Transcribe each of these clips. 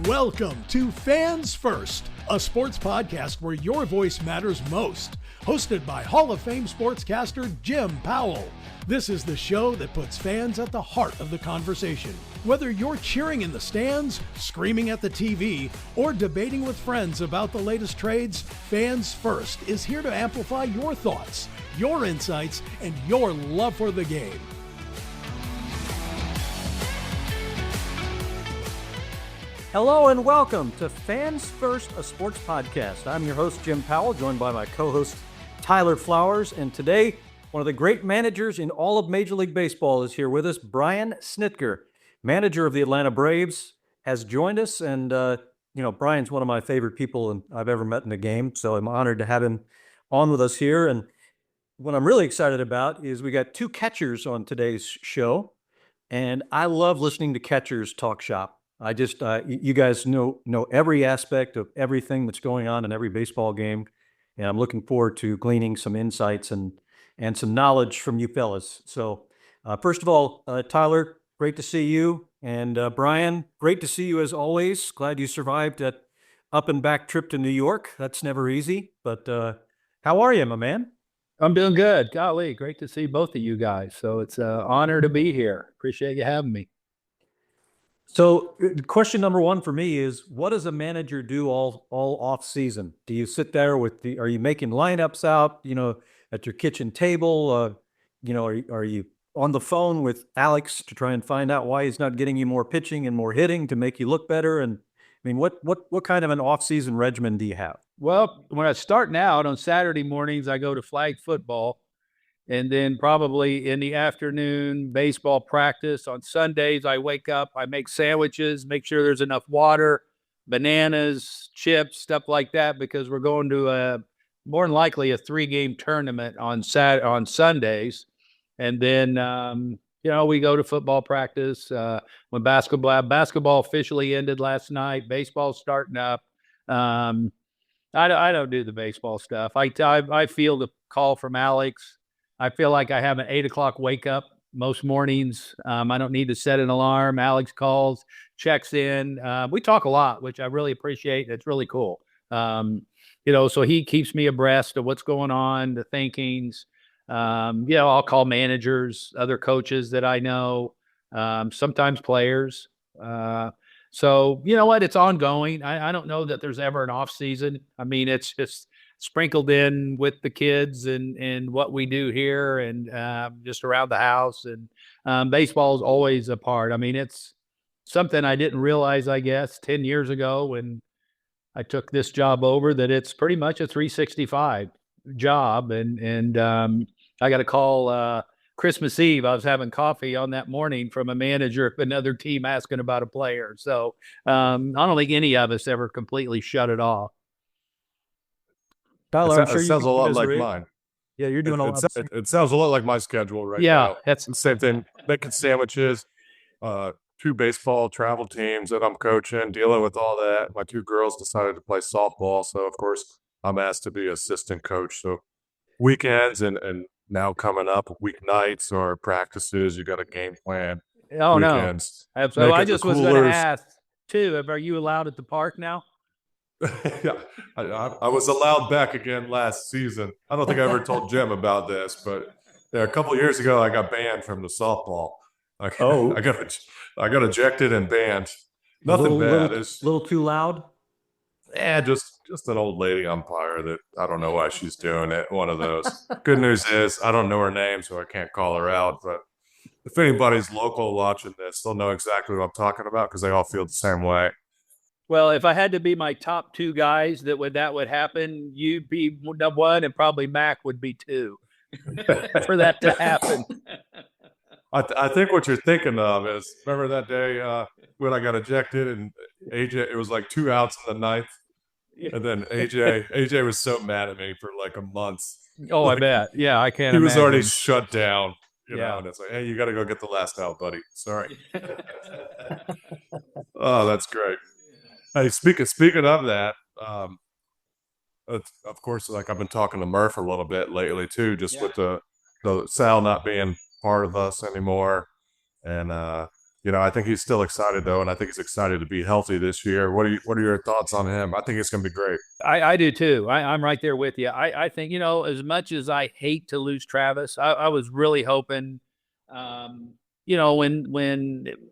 Welcome to Fans First, a sports podcast where your voice matters most. Hosted by Hall of Fame sportscaster Jim Powell. This is the show that puts fans at the heart of the conversation. Whether you're cheering in the stands, screaming at the TV, or debating with friends about the latest trades, Fans First is here to amplify your thoughts, your insights, and your love for the game. Hello and welcome to Fans First, a sports podcast. I'm your host, Jim Powell, joined by my co-host, Tyler Flowers. And today, one of the great managers in all of Major League Baseball is here with us. Brian Snitker, manager of the Atlanta Braves, has joined us. And, Brian's one of my favorite people I've ever met in the game. So I'm honored to have him on with us here. And what I'm really excited about is we got two catchers on today's show. And I love listening to catchers talk shop. I just, you guys know every aspect of everything that's going on in every baseball game, and I'm looking forward to gleaning some insights and some knowledge from you fellas. So, first of all, Tyler, great to see you, and Brian, great to see you as always. Glad you survived that up and back trip to New York. That's never easy, but how are you, my man? I'm doing good. Golly, great to see both of you guys. So it's an honor to be here. Appreciate you having me. So question number one for me is, what does a manager do all off season? Do you sit there are you making lineups out, at your kitchen table? Are you on the phone with Alex to try and find out why he's not getting you more pitching and more hitting to make you look better? And I mean, what kind of an off season regimen do you have? Well, when I start out on Saturday mornings, I go to flag football. And then probably in the afternoon, baseball practice. On Sundays, I wake up, I make sandwiches, make sure there's enough water, bananas, chips, stuff like that, because we're going to more than likely a 3-game tournament on Sundays. And then, we go to football practice. When basketball officially ended last night, baseball's starting up. I don't do the baseball stuff. I feel the call from Alex. I feel like I have an 8 o'clock wake up most mornings. I don't need to set an alarm. Alex calls, checks in. We talk a lot, which I really appreciate. It's really cool. So he keeps me abreast of what's going on, the thinkings. I'll call managers, other coaches that I know, sometimes players. So you know what? It's ongoing. I don't know that there's ever an off season. I mean, it's just sprinkled in with the kids and what we do here and just around the house. And baseball is always a part. I mean, it's something I didn't realize, I guess, 10 years ago when I took this job over, that it's pretty much a 365 job. And I got a call Christmas Eve. I was having coffee on that morning from a manager of another team asking about a player. So I don't think any of us ever completely shut it off. Tyler, I'm sure it sounds a lot like mine. Yeah, you're doing a lot. It sounds a lot like my schedule right now. Yeah, that's the same thing. Making sandwiches, 2 baseball travel teams that I'm coaching, dealing with all that. My 2 girls decided to play softball, so of course I'm asked to be assistant coach. So weekends and now coming up, weeknights or practices, you got a game plan. Oh weekends, no, absolutely. I just was going to ask too. Are you allowed at the park now? Yeah, I was allowed back again last season. I don't think I ever told Jim about this, but a couple of years ago, I got banned from the softball. I got ejected and banned. Nothing bad. It's a little too loud. Yeah, just an old lady umpire that I don't know why she's doing it. One of those. Good news is I don't know her name, so I can't call her out. But if anybody's local watching this, they'll know exactly what I'm talking about because they all feel the same way. Well, if I had to be my top 2 guys that would happen, you'd be number 1 and probably Mac would be 2 for that to happen. I think what you're thinking of is, remember that day when I got ejected and AJ, it was like 2 outs in the 9th. And then AJ was so mad at me for like a month. Oh, I bet. Yeah, I can't He imagine. was already shut down. You Yeah. know, and it's like, hey, you got to go get the last out, buddy. Sorry. Oh, that's great. Hey, speaking of that, of course, like I've been talking to Murph a little bit lately too, just with the Sal not being part of us anymore, and I think he's still excited though, and I think he's excited to be healthy this year. What are your thoughts on him? I think it's going to be great. I do too. I'm right there with you. I think, as much as I hate to lose Travis, I was really hoping, when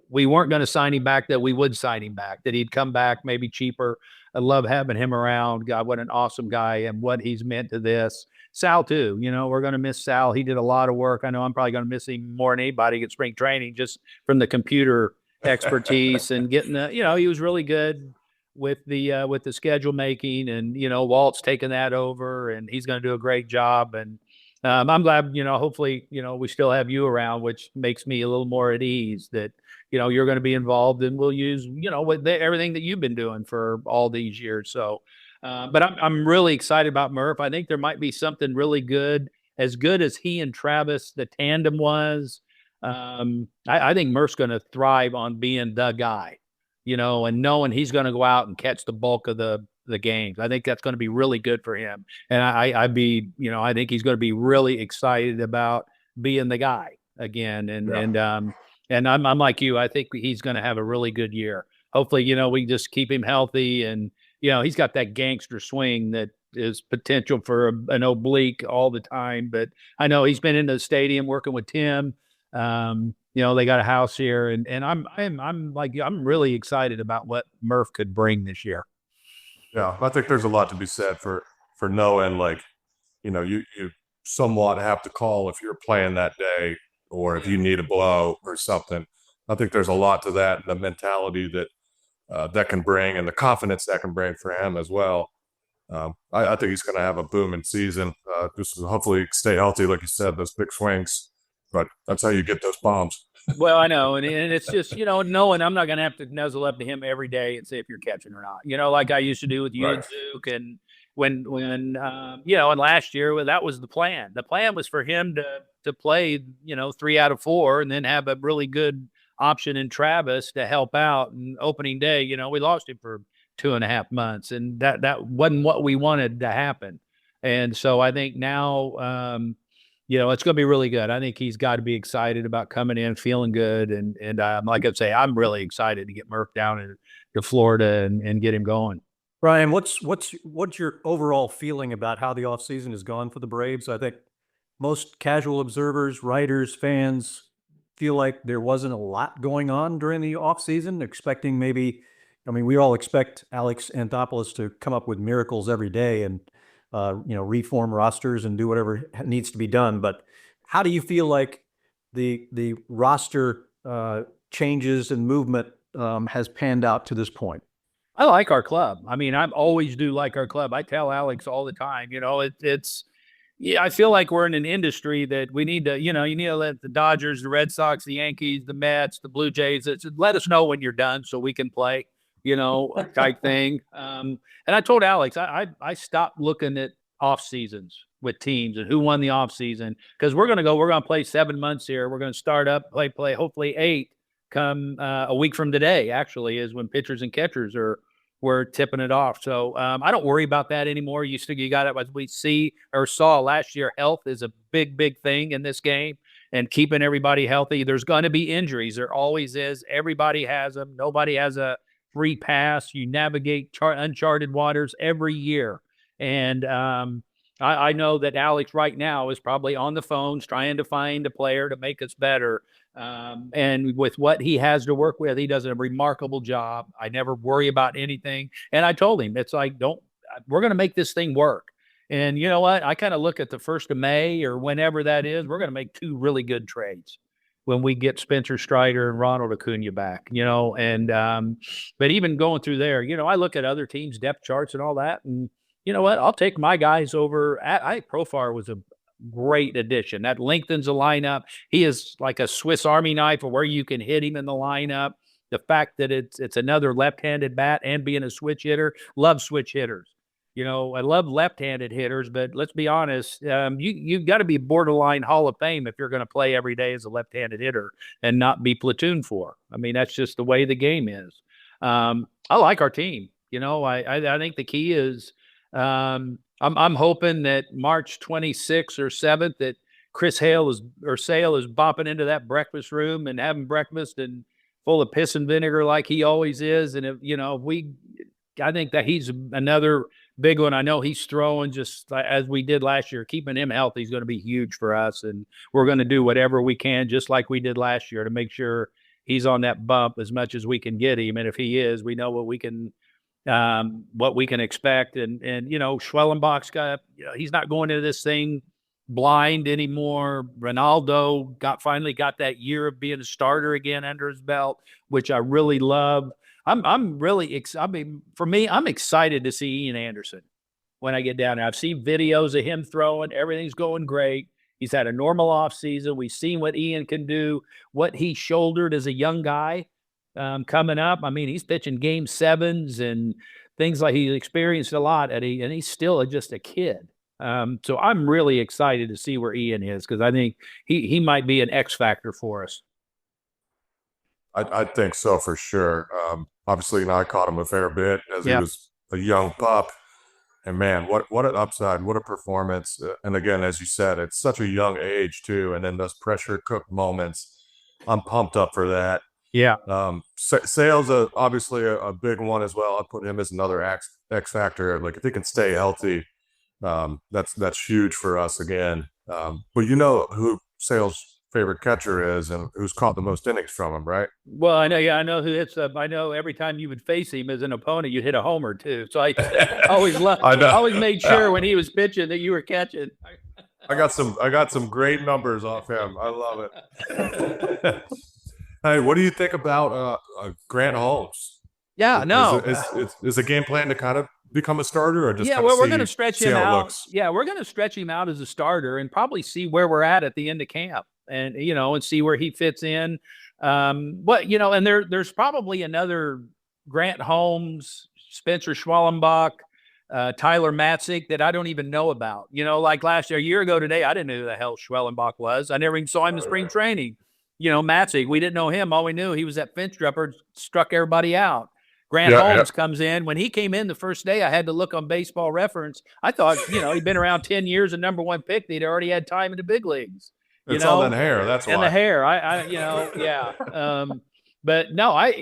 we weren't going to sign him back, that we would sign him back, that he'd come back maybe cheaper. I love having him around. God, what an awesome guy and what he's meant to this. Sal too, we're going to miss Sal. He did a lot of work. I know I'm probably going to miss him more than anybody at spring training, just from the computer expertise and getting he was really good with the schedule making, and Walt's taking that over, and he's going to do a great job. And I'm glad, hopefully, we still have you around, which makes me a little more at ease that, you're going to be involved, and we'll use, everything that you've been doing for all these years. So, but I'm really excited about Murph. I think there might be something really good as he and Travis, the tandem was. I think Murph's going to thrive on being the guy, and knowing he's going to go out and catch the bulk of the games. I think that's going to be really good for him. And I think he's going to be really excited about being the guy again. And I'm like you. I think he's going to have a really good year. Hopefully, we just keep him healthy, and he's got that gangster swing that is potential for an oblique all the time. But I know he's been in the stadium working with Tim. They got a house here, and I'm like you. I'm really excited about what Murph could bring this year. Yeah, I think there's a lot to be said for knowing, you somewhat have to call if you're playing that day, or if you need a blow or something. I think there's a lot to that, and the mentality that can bring, and the confidence that can bring for him as well. I think he's going to have a booming season. Just hopefully stay healthy, like you said, those big swings. But that's how you get those bombs. Well, I know, and it's just knowing I'm not going to have to nuzzle up to him every day and see if you're catching or not. Like I used to do with you and Zook, and when and last year, that was the plan. The plan was for him to play 3 out of 4, and then have a really good option in Travis to help out. And opening day, we lost him for 2.5 months, and that wasn't what we wanted to happen. And so I think now, it's going to be really good. I think he's got to be excited about coming in, feeling good. And like I say, I'm really excited to get Murph down to Florida and get him going. Brian, what's your overall feeling about how the offseason has gone for the Braves? I think most casual observers, writers, fans feel like there wasn't a lot going on during the offseason, expecting we all expect Alex Anthopoulos to come up with miracles every day and reform rosters and do whatever needs to be done. But how do you feel like the roster changes and movement has panned out to this point? I like our club. I always do like our club. I tell Alex all the time, I feel like we're in an industry that we need to, you need to let the Dodgers, the Red Sox, the Yankees, the Mets, the Blue Jays, let us know when you're done so we can play. Type thing. And I told Alex, I stopped looking at off seasons with teams and who won the off season, because we're going to play 7 months here. We're going to start up, play hopefully 8 come a week from today, actually, is when pitchers and catchers we're tipping it off. So I don't worry about that anymore. You got it, as we saw last year. Health is a big, big thing in this game, and keeping everybody healthy. There's going to be injuries. There always is. Everybody has them. Nobody has a free pass. You navigate uncharted waters every year. And I know that Alex right now is probably on the phones trying to find a player to make us better. And with what he has to work with, he does a remarkable job. I never worry about anything. And I told him, it's like, we're going to make this thing work. And you know what? I kind of look at the 1st of May or whenever that is, we're going to make 2 really good trades when we get Spencer Strider and Ronald Acuña back, but even going through there, I look at other teams' depth charts and all that, and you know what? I'll take my guys over. Profar was a great addition. That lengthens the lineup. He is like a Swiss Army knife, or where you can hit him in the lineup. The fact that it's another left-handed bat and being a switch hitter, love switch hitters. I love left-handed hitters, but let's be honest, you've got to be borderline Hall of Fame if you're going to play every day as a left-handed hitter and not be platoon for. That's just the way the game is. I like our team. I think the key is I'm hoping that March 26th or 7th that Chris Sale is bopping into that breakfast room and having breakfast and full of piss and vinegar like he always is. And I think that he's another big one. I know he's throwing just as we did last year. Keeping him healthy is going to be huge for us, and we're going to do whatever we can, just like we did last year, to make sure he's on that bump as much as we can get him. And if he is, we know what we can expect. And Schwellenbach's he's not going into this thing blind anymore. Ronaldo finally got that year of being a starter again under his belt, which I really love. I'm really for me, I'm excited to see Ian Anderson when I get down there. I've seen videos of him throwing. Everything's going great. He's had a normal offseason. We've seen what Ian can do, what he shouldered as a young guy coming up. I mean, he's pitching game 7s and things like he's experienced a lot, and he's still just a kid. So I'm really excited to see where Ian is, because I think he might be an X factor for us. I think so for sure. Obviously, I caught him a fair bit as he was a young pup. And man, what an upside, what a performance. And again, as you said, it's such a young age too. And then those pressure cooked moments, I'm pumped up for that. Yeah. Sale's obviously a big one as well. I'd put him as another X factor. Like, if he can stay healthy, that's huge for us again. But you know who Sale's favorite catcher is and who's caught the most innings from him, right? Well, I know. Yeah, I know who hits. I know every time you would face him as an opponent, you'd hit a homer too. So I always always made sure when he was pitching that you were catching. I got some great numbers off him. I love it. Hey, what do you think about Grant Holmes? Yeah, no. Is the game plan to kind of become a starter, or just we're going to stretch him out. Yeah, we're going to stretch him out as a starter and probably see where we're at the end of camp, and and see where he fits in. And there's probably another Grant Holmes, Spencer Schwellenbach, Tyler Matzik that I don't even know about. Like a year ago today, I didn't know who the hell Schwellenbach was. I never even saw him in spring training. Matzik, we didn't know him. All we knew, he was at Finch Drupper, struck everybody out. Grant Holmes comes in. When he came in the first day, I had to look on Baseball Reference. I thought, he'd been around 10 years, a number 1 pick. He'd already had time in the big leagues. It's all that hair. That's why. And the hair. Yeah. But no,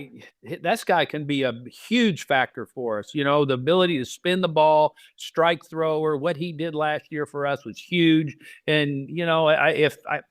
this guy can be a huge factor for us. The ability to spin the ball, strike thrower. What he did last year for us was huge. And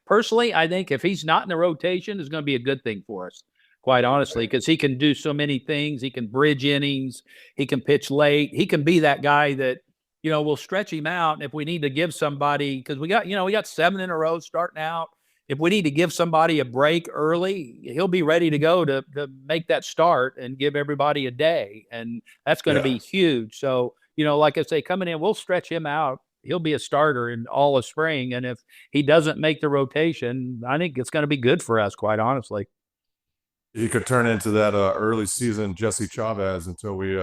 personally, I think if he's not in the rotation, it's going to be a good thing for us, quite honestly, because he can do so many things. He can bridge innings. He can pitch late. He can be that guy that, we'll stretch him out. And if we need to give somebody, because we got 7 in a row starting out. If we need to give somebody a break early, he'll be ready to go to make that start and give everybody a day. And that's going to be huge. So, like I say, coming in, we'll stretch him out. He'll be a starter in all of spring. And if he doesn't make the rotation, I think it's going to be good for us, quite honestly. He could turn into that early season Jesse Chavez until we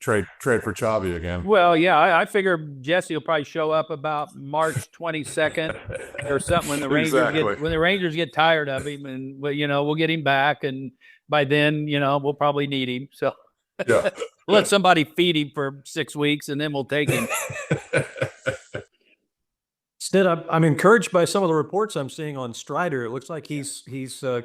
trade for Chavi again. Well, yeah, I figure Jesse will probably show up about March 22nd or something when the Rangers get tired of him, and we'll get him back, and by then we'll probably need him. So let somebody feed him for 6 weeks, and then we'll take him. Instead, I'm encouraged by some of the reports I'm seeing on Strider. It looks like he's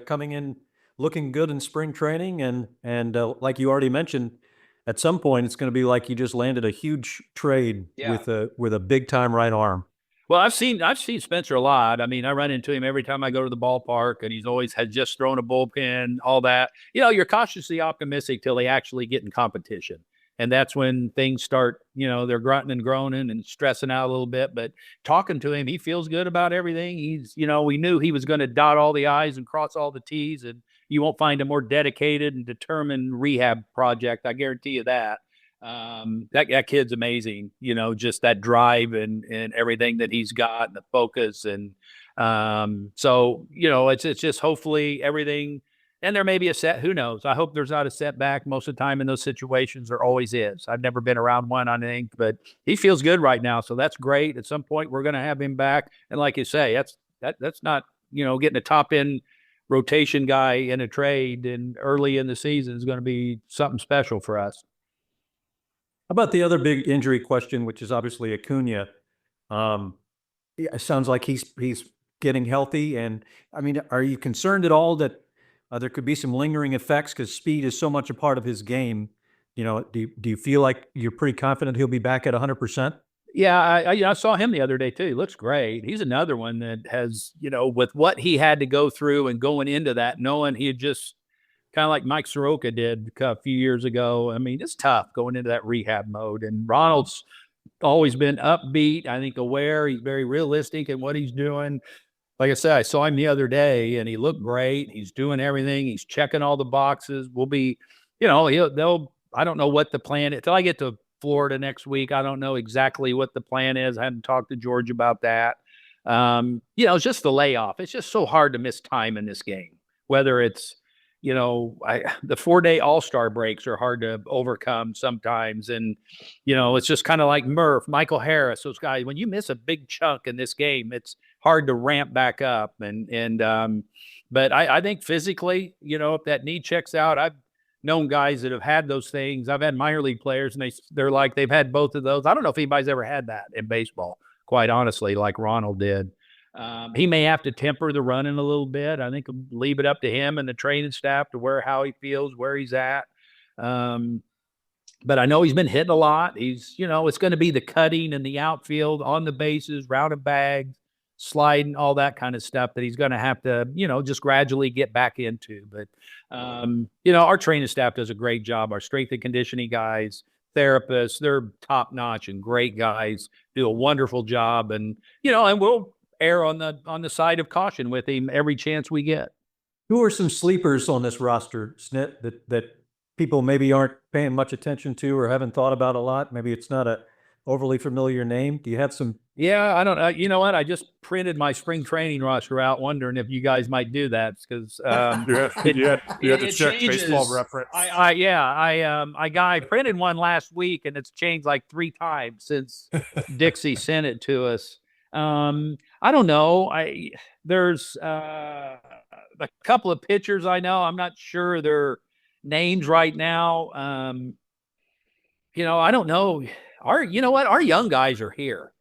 coming in looking good in spring training, and like you already mentioned, at some point it's going to be like you just landed a huge trade with a big time right arm. Well, I've seen Spencer a lot. I mean, I run into him every time I go to the ballpark, and he's always had just thrown a bullpen, all that. You're cautiously optimistic till they actually get in competition. And that's when things start, they're grunting and groaning and stressing out a little bit. But talking to him, he feels good about everything. He's, we knew he was going to dot all the I's and cross all the T's, and you won't find a more dedicated and determined rehab project. I guarantee you that. That kid's amazing, just that drive and everything that he's got, and the focus. And so, it's just hopefully everything. And there may be who knows? I hope there's not a setback. Most of the time in those situations, there always is. I've never been around one, I think, but he feels good right now. So that's great. At some point, we're going to have him back. And like you say, that's not, getting a top end rotation guy in a trade and early in the season is going to be something special for us. How about the other big injury question, which is obviously Acuña? It sounds like he's getting healthy. And I mean, are you concerned at all that there could be some lingering effects because speed is so much a part of his game. Do you feel like you're pretty confident he'll be back at 100%? Yeah, I saw him the other day too. He looks great. He's another one that has, with what he had to go through and going into that, knowing he had just kind of like Mike Soroka did a few years ago. I mean, it's tough going into that rehab mode. And Ronald's always been upbeat, I think aware. He's very realistic in what he's doing. Like I said, I saw him the other day and he looked great. He's doing everything. He's checking all the boxes. We'll be, I don't know what the plan is. Until I get to Florida next week, I don't know exactly what the plan is. I hadn't talked to George about that. It's just the layoff. It's just so hard to miss time in this game, whether it's, the 4-day all-star breaks are hard to overcome sometimes. And, it's just kind of like Murph, Michael Harris, those guys, when you miss a big chunk in this game, it's hard to ramp back up. But I think physically, if that knee checks out, I've known guys that have had those things. I've had minor league players and they're like, they've had both of those. I don't know if anybody's ever had that in baseball, quite honestly, like Ronald did. He may have to temper the running a little bit. I think leave it up to him and the training staff to how he feels, where he's at. But I know he's been hitting a lot. He's, it's going to be the cutting and the outfield on the bases, rounding bags, sliding, all that kind of stuff that he's going to have to, just gradually get back into. But, our training staff does a great job. Our strength and conditioning guys, therapists, they're top notch and great guys, do a wonderful job. And, and we'll err on the side of caution with him every chance we get. Who are some sleepers on this roster, Snit, that people maybe aren't paying much attention to or haven't thought about a lot? Maybe it's not a overly familiar name. Do you have some? Yeah, I don't know. You know what? I just printed my spring training roster out, wondering if you guys might do that because you had to check changes. Baseball Reference. I printed one last week and it's changed like 3 times since Dixie sent it to us. I don't know. There's a couple of pitchers I know. I'm not sure their names right now. I don't know. Our young guys are here.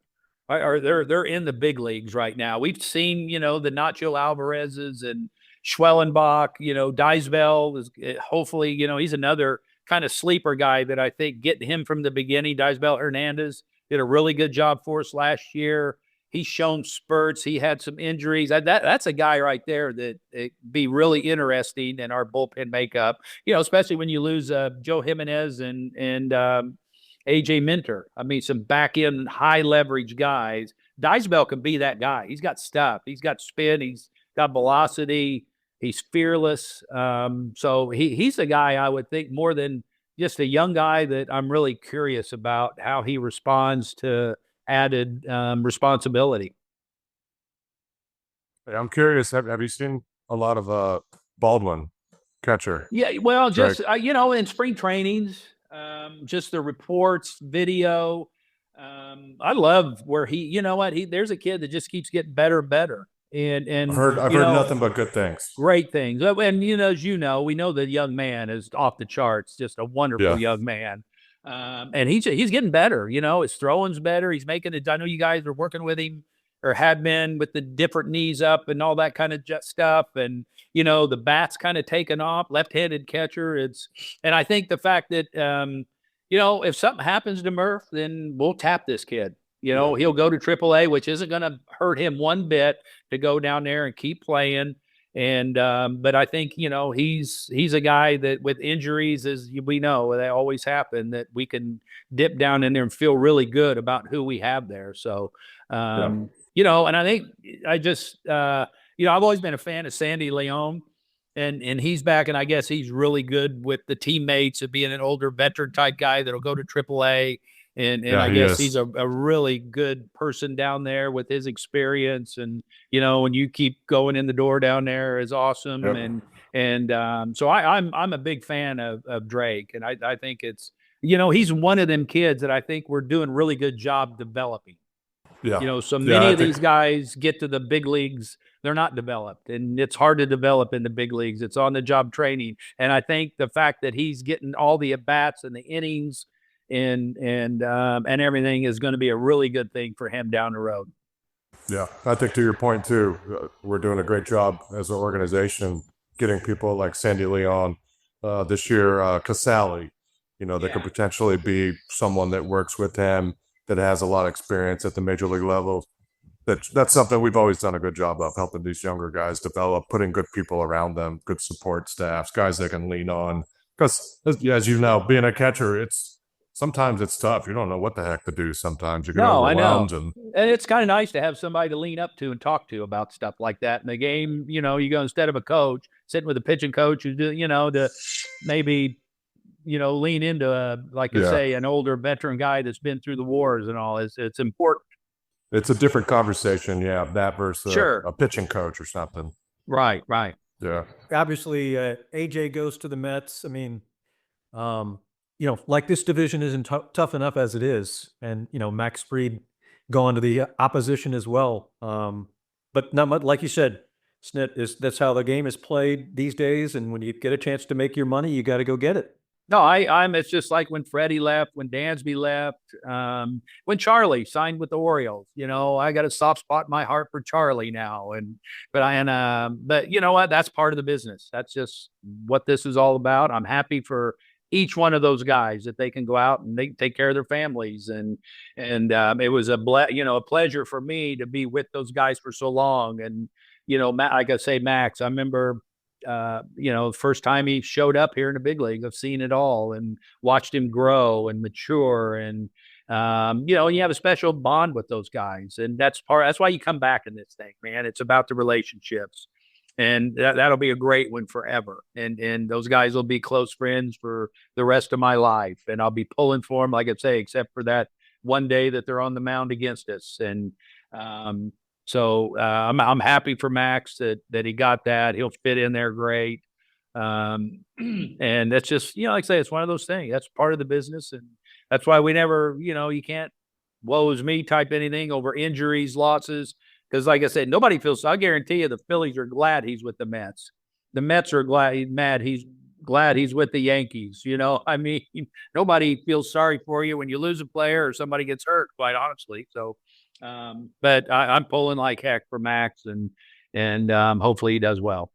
They're in the big leagues right now. We've seen, the Nacho Alvarez's and Schwellenbach, Deisbell is hopefully, he's another kind of sleeper guy that I think getting him from the beginning. Deisbell Hernandez did a really good job for us last year. He's shown spurts. He had some injuries. That's a guy right there that it'd be really interesting in our bullpen makeup, especially when you lose Joe Jimenez and AJ Minter. I mean, some back end high leverage guys. Deisbell can be that guy. He's got stuff. He's got spin. He's got velocity. He's fearless. So he's a guy I would think more than just a young guy that I'm really curious about how he responds to added responsibility. I'm curious. Have you seen a lot of Baldwin, catcher? Yeah, well, just in spring trainings, just the reports, video. I love where there's a kid that just keeps getting better and better. And I've heard nothing but good things. Great things. And as we know the young man is off the charts, just a wonderful young man. And he's getting better. His throwing's better. He's making it. I know you guys are working with him or had been with the different knees up and all that kind of stuff. And, the bat's kind of taken off, left-handed catcher. And I think the fact that, if something happens to Murph, then we'll tap this kid. He'll go to AAA, which isn't going to hurt him one bit to go down there and keep playing. And but I think he's a guy that with injuries, as we know, they always happen, that we can dip down in there and feel really good about who we have there. So and I think I've always been a fan of Sandy Leon, and he's back, and I guess he's really good with the teammates of being an older veteran type guy that'll go to AAA. And I guess he's a really good person down there with his experience. And, when you keep going in the door down there is awesome. Yep. So I'm a big fan of Drake. And I think it's, he's one of them kids that I think we're doing really good job developing. Yeah. So many of these guys get to the big leagues, they're not developed, and it's hard to develop in the big leagues. It's on the job training. And I think the fact that he's getting all the at-bats and the innings and everything is going to be a really good thing for him down the road. Yeah, I think to your point too, we're doing a great job as an organization getting people like Sandy Leon, this year, Casale, that could potentially be someone that works with him that has a lot of experience at the major league level. That's something we've always done a good job of, helping these younger guys develop, putting good people around them, good support staffs, guys they can lean on. Because as you know, being a catcher, sometimes it's tough. You don't know what the heck to do. Sometimes you get overwhelmed. And it's kind of nice to have somebody to lean up to and talk to about stuff like that in the game. You go instead of a coach sitting with a pitching coach who to maybe lean into an older veteran guy that's been through the wars and all. It's important. It's a different conversation, that versus a pitching coach or something. Right. Yeah. Obviously, AJ goes to the Mets. I mean, like this division isn't tough enough as it is, and Max Fried going to the opposition as well. But not much, like you said, Snit, that's how the game is played these days. And when you get a chance to make your money, you got to go get it. No, it's just like when Freddie left, when Dansby left, when Charlie signed with the Orioles. I got a soft spot in my heart for Charlie now, but you know what? That's part of the business. That's just what this is all about. I'm happy for each one of those guys that they can go out and they take care of their families, and it was a pleasure for me to be with those guys for so long. And like I say, Max, I remember. The first time he showed up here in the big league, I've seen it all and watched him grow and mature. And, you have a special bond with those guys. And that's why you come back in this thing, man. It's about the relationships, and that'll be a great one forever. And those guys will be close friends for the rest of my life. And I'll be pulling for them, like I say, except for that one day that they're on the mound against us. And, So I'm happy for Max that he got that. He'll fit in there great. And that's just, like I say, it's one of those things. That's part of the business. And that's why we never, you can't woe is me type anything over injuries, losses. Because like I said, nobody feels, I guarantee you the Phillies are glad he's with the Mets. The Mets are glad he's with the Yankees. Nobody feels sorry for you when you lose a player or somebody gets hurt, quite honestly. So, but I'm pulling like heck for Max, and hopefully he does well.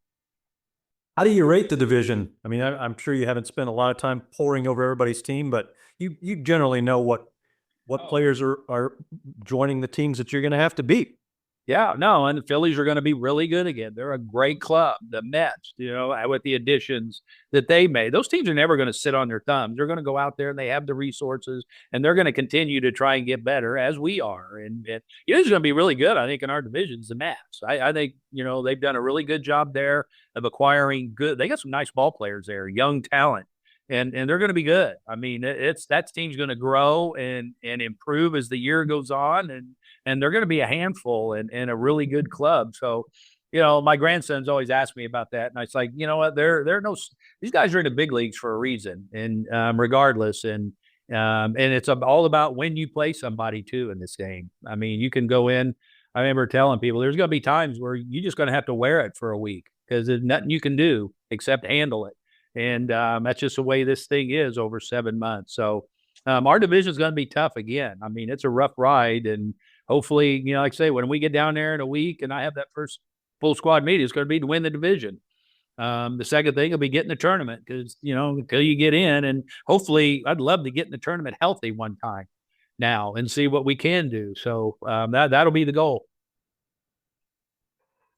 How do you rate the division? I mean, I'm sure you haven't spent a lot of time poring over everybody's team, but you generally know what players are joining the teams that you're going to have to beat. Yeah, no, and the Phillies are going to be really good again. They're a great club. The Mets, with the additions that they made, those teams are never going to sit on their thumbs. They're going to go out there and they have the resources, and they're going to continue to try and get better as we are. And it's going to be really good, I think, in our divisions, the Mets. I think, they've done a really good job there of acquiring good. They got some nice ball players there, young talent. And they're going to be good. I mean, that team's going to grow and improve as the year goes on, and they're going to be a handful and a really good club. So, my grandson's always asked me about that, and it's like, what? These guys are in the big leagues for a reason, and regardless, and it's all about when you play somebody too in this game. I mean, you can go in. I remember telling people there's going to be times where you're just going to have to wear it for a week because there's nothing you can do except handle it. And that's just the way this thing is over 7 months. So our division is going to be tough again. I mean, it's a rough ride. And hopefully, like I say, when we get down there in a week and I have that first full squad meeting, it's going to be to win the division. The second thing will be getting the tournament because, until you get in. And hopefully, I'd love to get in the tournament healthy one time now and see what we can do. So that'll be the goal.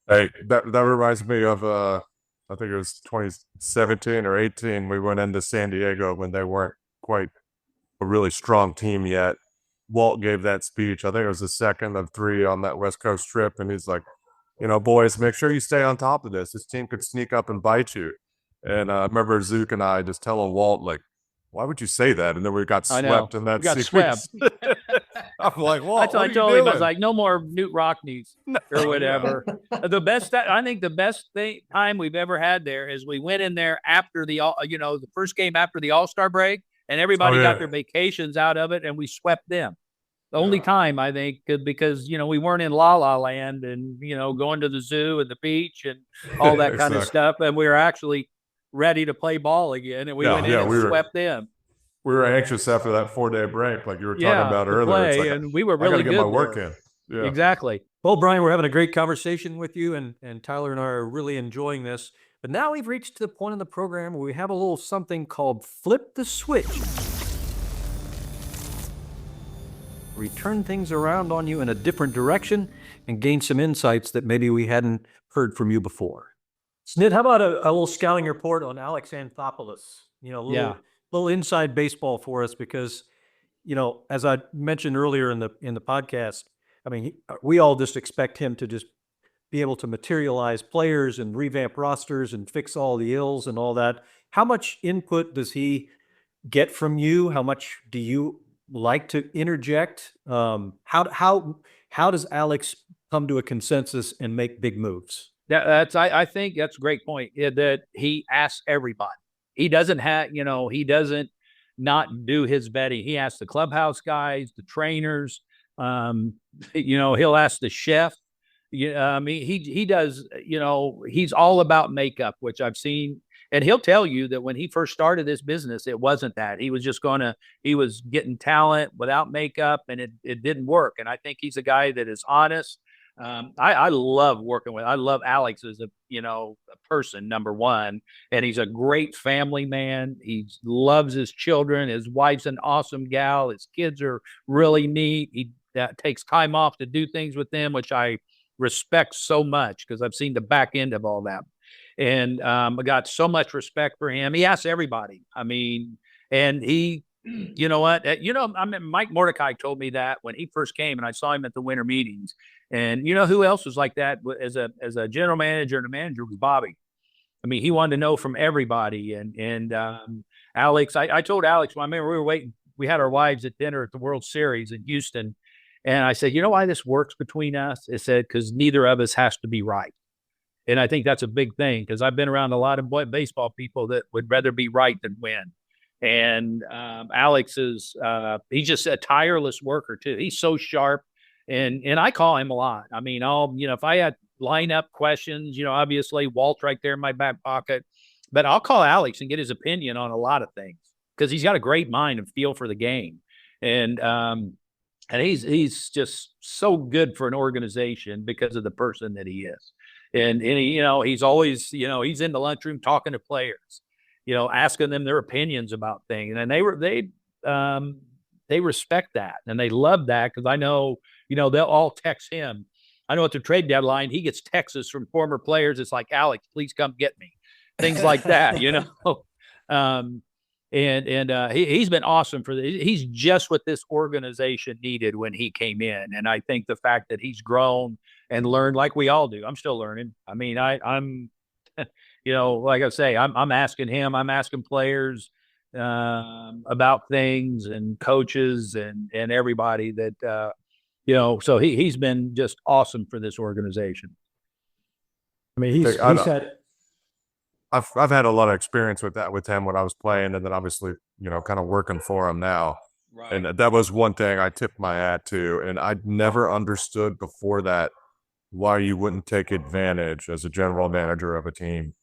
Hey, that reminds me of I think it was 2017 or 18. We went into San Diego when they weren't quite a really strong team yet. Walt gave that speech. I think it was the second of 3 on that West Coast trip. And he's like, boys, make sure you stay on top of this. This team could sneak up and bite you. And I remember Zook and I just telling Walt, like, why would you say that? And then we got swept in that sequence. I'm like, Walt, I told him, I was like, no more Newt Rockneys or whatever. I think the best time we've ever had there is we went in there after the first game after the All-Star break, and everybody got their vacations out of it, and we swept them. The only time, I think, because, we weren't in La La Land and, going to the zoo and the beach and all that kind of stuff. And we were actually ready to play ball again. And we went in and swept them. We were anxious after that 4-day break, like you were talking about earlier. It's like, and we were really good. I got to get my work in. Yeah. Exactly. Well, Brian, we're having a great conversation with you, and Tyler and I are really enjoying this. But now we've reached the point in the program where we have a little something called Flip the Switch. We turn things around on you in a different direction and gain some insights that maybe we hadn't heard from you before. Snit, how about a little scouting report on Alex Anthopoulos? You know, a little inside baseball for us because, you know, as I mentioned earlier in the podcast, I mean, we all just expect him to just be able to materialize players and revamp rosters and fix all the ills and all that. How much input does he get from you? How much do you like to interject? How does Alex come to a consensus and make big moves? I think that's a great point, that he asks everybody. He doesn't not do his vetting. He asks the clubhouse guys, the trainers. He'll ask the chef. He does. He's all about makeup, which I've seen, and he'll tell you that when he first started this business, it wasn't that. He was just he was getting talent without makeup, and it didn't work. And I think he's a guy that is honest. I love working with. I love Alex as a person, number one, and he's a great family man. He loves his children. His wife's an awesome gal. His kids are really neat. He takes time off to do things with them, which I respect so much because I've seen the back end of all that, and I got so much respect for him. He asks everybody. I mean, and he. You know what? Mike Mordecai told me that when he first came, and I saw him at the winter meetings. And you know who else was like that as a general manager and a manager was Bobby. I mean, he wanted to know from everybody. And Alex, I told Alex, I remember we were waiting. We had our wives at dinner at the World Series in Houston, and I said, you know why this works between us? It said because neither of us has to be right. And I think that's a big thing because I've been around a lot of baseball people that would rather be right than win. And Alex is he's just a tireless worker too. He's so sharp, and I call him a lot. I mean, if I had lineup questions, obviously Walt's right there in my back pocket, but I'll call Alex and get his opinion on a lot of things because he's got a great mind and feel for the game, and he's just so good for an organization because of the person that he is, and he's always he's in the lunchroom talking to players. Asking them their opinions about things. And they respect that. And they love that because I know, they'll all text him. I know at the trade deadline, he gets texts from former players. It's like, Alex, please come get me. Things like that, He's been awesome for this. He's just what this organization needed when he came in. And I think the fact that he's grown and learned like we all do. I'm still learning. I mean, I'm like I say, I'm asking him, I'm asking players about things and coaches and everybody that, so he's been just awesome for this organization. I mean, I've had a lot of experience with that with him when I was playing, and then obviously, kind of working for him now. Right. And that was one thing I tipped my hat to, and I'd never understood before that why you wouldn't take advantage as a general manager of a team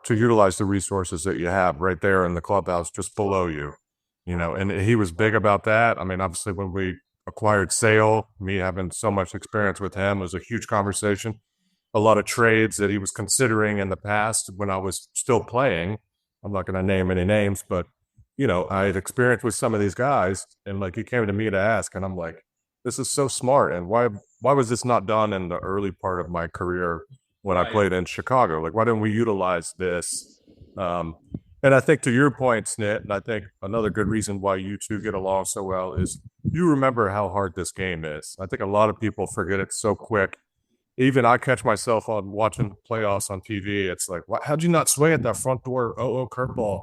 to utilize the resources that you have right there in the clubhouse just below you, and he was big about that. I mean, obviously when we acquired Sale, me having so much experience with him was a huge conversation. A lot of trades that he was considering in the past when I was still playing. I'm not going to name any names, but I had experience with some of these guys, and like he came to me to ask, and I'm like, this is so smart. And why was this not done in the early part of my career when I played in Chicago? Like, why didn't we utilize this? And I think to your point, Snit, and I think another good reason why you two get along so well is you remember how hard this game is. I think a lot of people forget it so quick. Even I catch myself on watching playoffs on TV. It's like, how'd you not swing at that front door? Oh, curveball.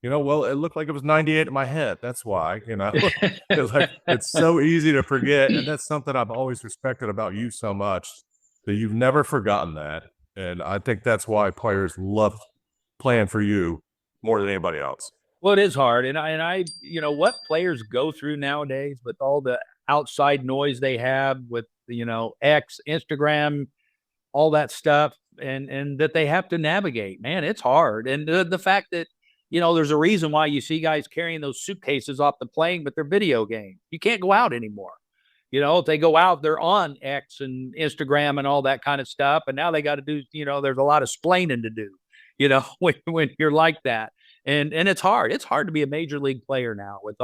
Well, it looked like it was 98 in my head. That's why, it's so easy to forget. And that's something I've always respected about you so much, that you've never forgotten that. And I think that's why players love playing for you more than anybody else. Well, it is hard. And I what players go through nowadays with all the outside noise they have with, X, Instagram, all that stuff, and that they have to navigate, man, it's hard. And the fact that, there's a reason why you see guys carrying those suitcases off the plane with their video game. You can't go out anymore. If they go out, they're on X and Instagram and all that kind of stuff. And now they got to do, there's a lot of splaining to do. when you're like that. And it's hard. It's hard to be a major league player now with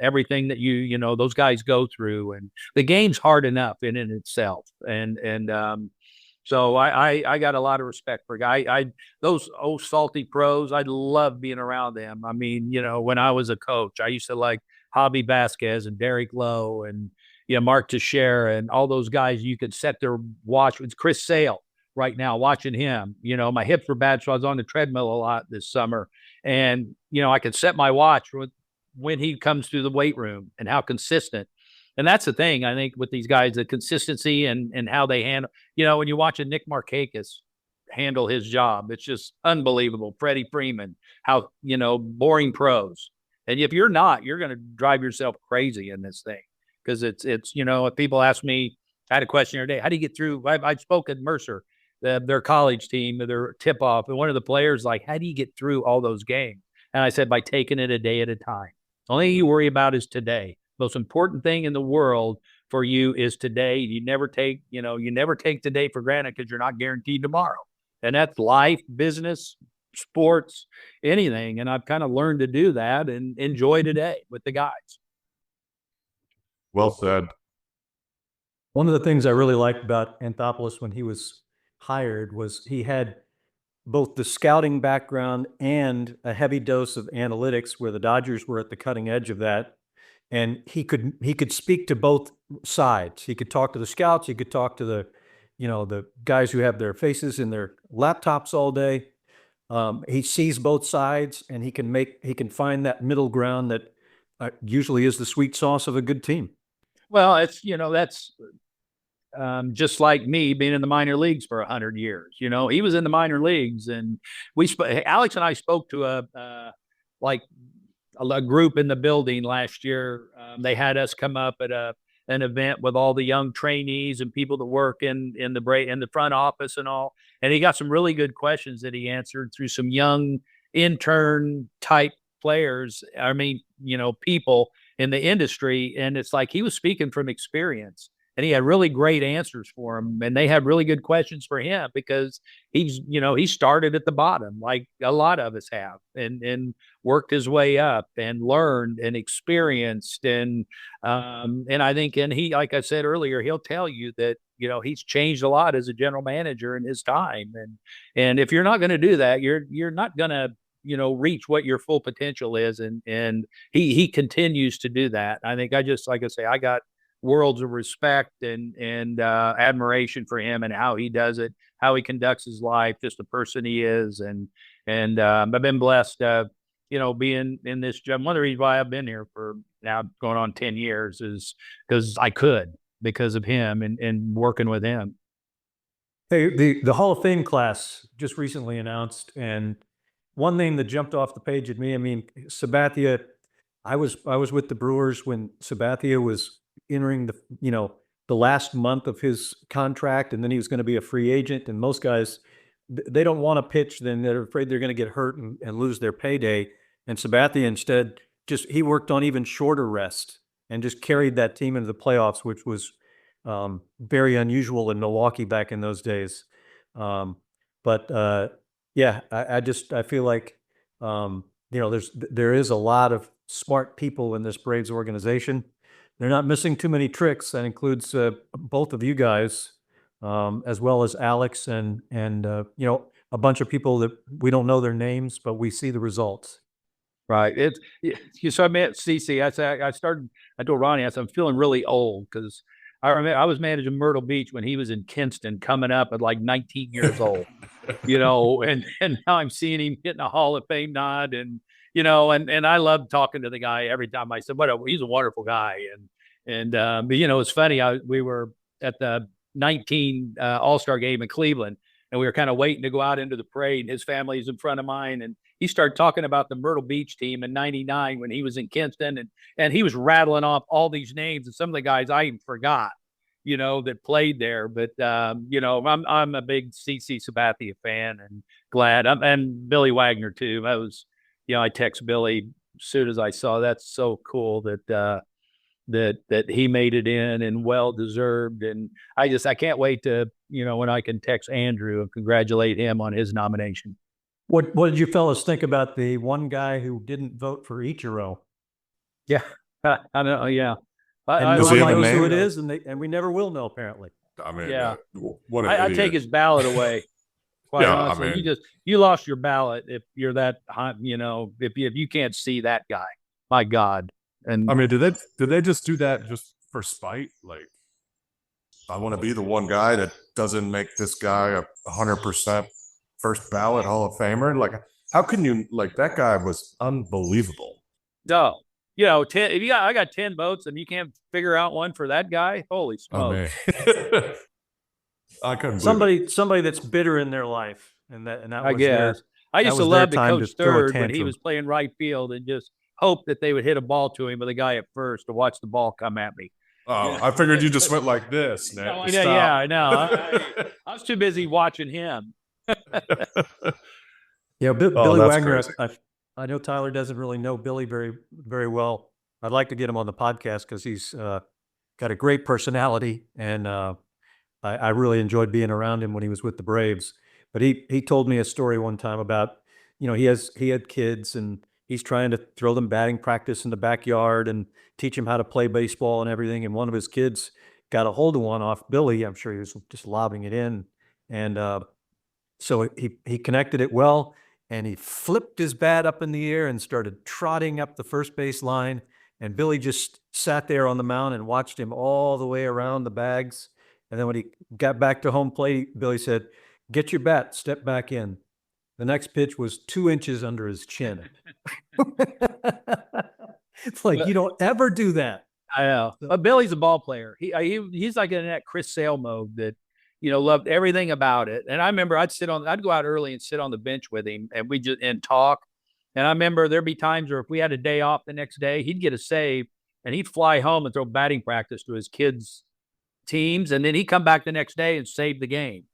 everything that those guys go through, and the game's hard enough in itself. So I got a lot of respect for guy. Those old salty pros, I love being around them. I mean, when I was a coach, I used to like Javi Vasquez and Derek Lowe and Mark Teixeira and all those guys. You could set their watch with Chris Sale right now, watching him. My hips were bad, so I was on the treadmill a lot this summer. And, I could set my watch when he comes to the weight room and how consistent. And that's the thing, I think, with these guys, the consistency and how they handle, when you watch a Nick Markakis handle his job, it's just unbelievable. Freddie Freeman, how, boring pros. And if you're not, you're going to drive yourself crazy in this thing. Because it's if people ask me, I had a question the other day, how do you get through? I spoke at Mercer, their college team, their tip-off, and one of the players like, how do you get through all those games? And I said, by taking it a day at a time. The only thing you worry about is today. Most important thing in the world for you is today. You never take today for granted because you're not guaranteed tomorrow. And that's life, business, sports, anything. And I've kind of learned to do that and enjoy today with the guys. Well said. One of the things I really liked about Anthopoulos when he was hired was he had both the scouting background and a heavy dose of analytics, where the Dodgers were at the cutting edge of that. And he could speak to both sides. He could talk to the scouts. He could talk to the guys who have their faces in their laptops all day. He sees both sides, and he can find that middle ground that usually is the sweet sauce of a good team. Well, it's that's just like me being in the minor leagues for 100 years. He was in the minor leagues, and Alex and I spoke to a group in the building last year. They had us come up at an event with all the young trainees and people that work in the front office and all. And he got some really good questions that he answered through some young intern type players. I mean, people in the industry. And it's like he was speaking from experience. And he had really great answers for them, and they had really good questions for him because he started at the bottom like a lot of us have, and worked his way up and learned and experienced, and I think, and he, like I said earlier, he'll tell you that he's changed a lot as a general manager in his time, and if you're not going to do that, you're not going to reach what your full potential is, and he continues to do that. I think I got worlds of respect and admiration for him and how he does it, how he conducts his life, just the person he is. And I've been blessed, being in this job. One of the reasons why I've been here for now going on 10 years is because of him and working with him. Hey, the Hall of Fame class just recently announced, and one name that jumped off the page at me, I mean, Sabathia, I was with the Brewers when Sabathia was entering the last month of his contract, and then he was going to be a free agent. And most guys, they don't want to pitch, then they're afraid they're going to get hurt and lose their payday. And Sabathia instead, he worked on even shorter rest and just carried that team into the playoffs, which was very unusual in Milwaukee back in those days. Yeah, I feel like there is a lot of smart people in this Braves organization. They're not missing too many tricks. That includes both of you guys, as well as Alex and a bunch of people that we don't know their names, but we see the results. Right. So I met CC. I told Ronnie, I said, I'm feeling really old because I remember I was managing Myrtle Beach when he was in Kinston, coming up at like 19 years old, and now I'm seeing him getting a Hall of Fame nod, and I love talking to the guy every time. I said, he's a wonderful guy. But it's funny. We were at the 19 All-Star game in Cleveland, and we were kind of waiting to go out into the parade, and his family's in front of mine. And he started talking about the Myrtle Beach team in '99 when he was in Kinston, and he was rattling off all these names, and some of the guys I even forgot, that played there. But I'm a big CC Sabathia fan, and glad. And Billy Wagner too. I text Billy as soon as I saw that's so cool that he made it in, and well deserved. And I can't wait to when I can text Andrew and congratulate him on his nomination. What did you fellas think about the one guy who didn't vote for Ichiro? Yeah, I know. Yeah, And Does he have a nobody knows who name? it is, and we never will know, apparently. I mean, Yeah. what an I idiot. take his ballot away. Quite Yeah, I honestly, mean- you lost your ballot if you're that hot. If you can't see that guy, my God. And I mean, did they just do that just for spite? Like, I want to be the one guy that doesn't make this guy a 100% first ballot Hall of Famer. Like, how can you, like, that guy was unbelievable. no, 10. If I got 10 votes and you can't figure out one for that guy, holy smokes! I couldn't believe Somebody that's bitter in their life, and that I was guess I that used to was their love to time coach to throw a third when he tantrum. was playing right field and just hope that they would hit a ball to him with a guy at first to watch the ball come at me. Oh, I figured you just went like this, Nick. No, Stop. yeah, I know. I was too busy watching him. Yeah, Billy that's Wagner. crazy. I know Tyler doesn't really know Billy very, very well. I'd like to get him on the podcast because he's got a great personality, and I really enjoyed being around him when he was with the Braves. But he told me a story one time about, he had kids, and he's trying to throw them batting practice in the backyard and teach them how to play baseball and everything. And one of his kids got a hold of one off Billy. I'm sure he was just lobbing it in, and so he connected it well. And he flipped his bat up in the air and started trotting up the first base line. And Billy just sat there on the mound and watched him all the way around the bags. And then when he got back to home plate, Billy said, "Get your bat, step back in." The next pitch was 2 inches under his chin. It's like, you don't ever do that. I know. But Billy's a ball player. He's like in that Chris Sale mode that, loved everything about it. And I remember I'd go out early and sit on the bench with him and talk. And I remember there'd be times where if we had a day off the next day, he'd get a save and he'd fly home and throw batting practice to his kids' teams. And then he'd come back the next day and save the game.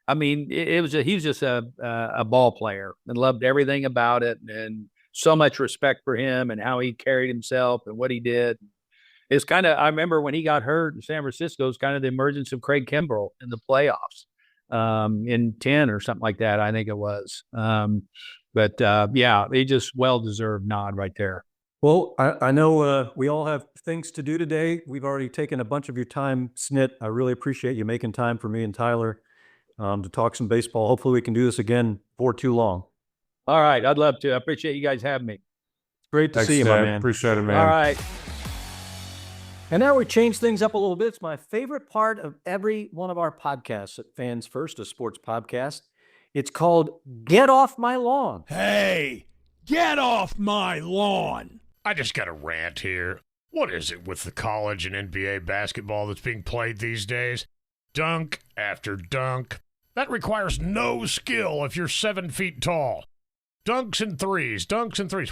I mean, he was just a ball player and loved everything about it, and so much respect for him and how he carried himself and what he did. It's kind of, I remember when he got hurt in San Francisco, it's kind of the emergence of Craig Kimbrell in the playoffs in 10 or something like that, I think it was. But yeah, he just well-deserved nod right there. Well, I know we all have things to do today. We've already taken a bunch of your time, Snit. I really appreciate you making time for me and Tyler to talk some baseball. Hopefully we can do this again before too long. All right. I'd love to. I appreciate you guys having me. Great to Thanks, see you, Nick. my man. Appreciate it, man. All right. And now we change things up a little bit. It's my favorite part of every one of our podcasts at Fans First, a sports podcast. It's called Get Off My Lawn. Hey, get off my lawn. I just got a rant here. What is it with the college and NBA basketball that's being played these days? Dunk after dunk. That requires no skill if you're 7 feet tall. Dunks and threes.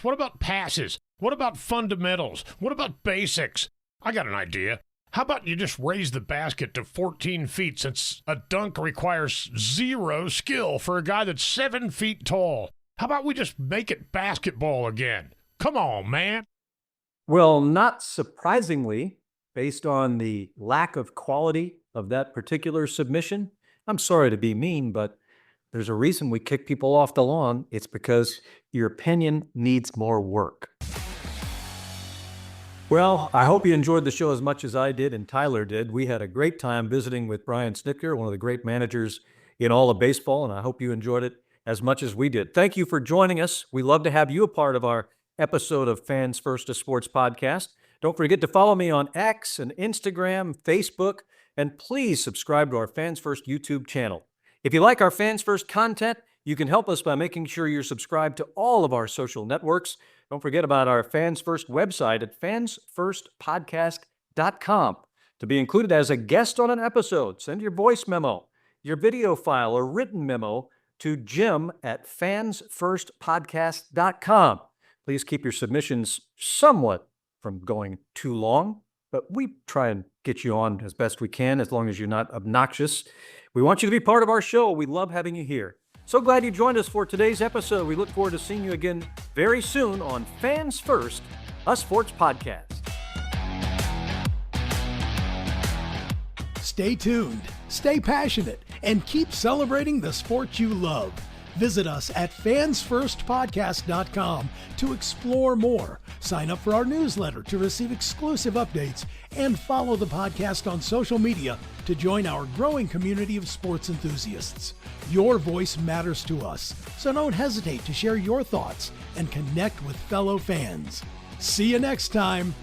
What about passes? What about fundamentals? What about basics? I got an idea. How about you just raise the basket to 14 feet since a dunk requires zero skill for a guy that's 7 feet tall? How about we just make it basketball again? Come on, man. Well, not surprisingly, based on the lack of quality of that particular submission, I'm sorry to be mean, but there's a reason we kick people off the lawn. It's because your opinion needs more work. Well, I hope you enjoyed the show as much as I did and Tyler did. We had a great time visiting with Brian Snitker, one of the great managers in all of baseball, and I hope you enjoyed it as much as we did. Thank you for joining us. We love to have you a part of our episode of Fans First, a sports podcast. Don't forget to follow me on X and Instagram, Facebook, and please subscribe to our Fans First YouTube channel. If you like our Fans First content, you can help us by making sure you're subscribed to all of our social networks. Don't forget about our Fans First website at fansfirstpodcast.com. To be included as a guest on an episode, send your voice memo, your video file, or written memo to Jim at fansfirstpodcast.com. Please keep your submissions somewhat from going too long, but we try and get you on as best we can, as long as you're not obnoxious. We want you to be part of our show. We love having you here. So glad you joined us for today's episode. We look forward to seeing you again very soon on Fans First, a sports podcast. Stay tuned, stay passionate, and keep celebrating the sport you love. Visit us at fansfirstpodcast.com to explore more. Sign up for our newsletter to receive exclusive updates and follow the podcast on social media to join our growing community of sports enthusiasts. Your voice matters to us, so don't hesitate to share your thoughts and connect with fellow fans. See you next time.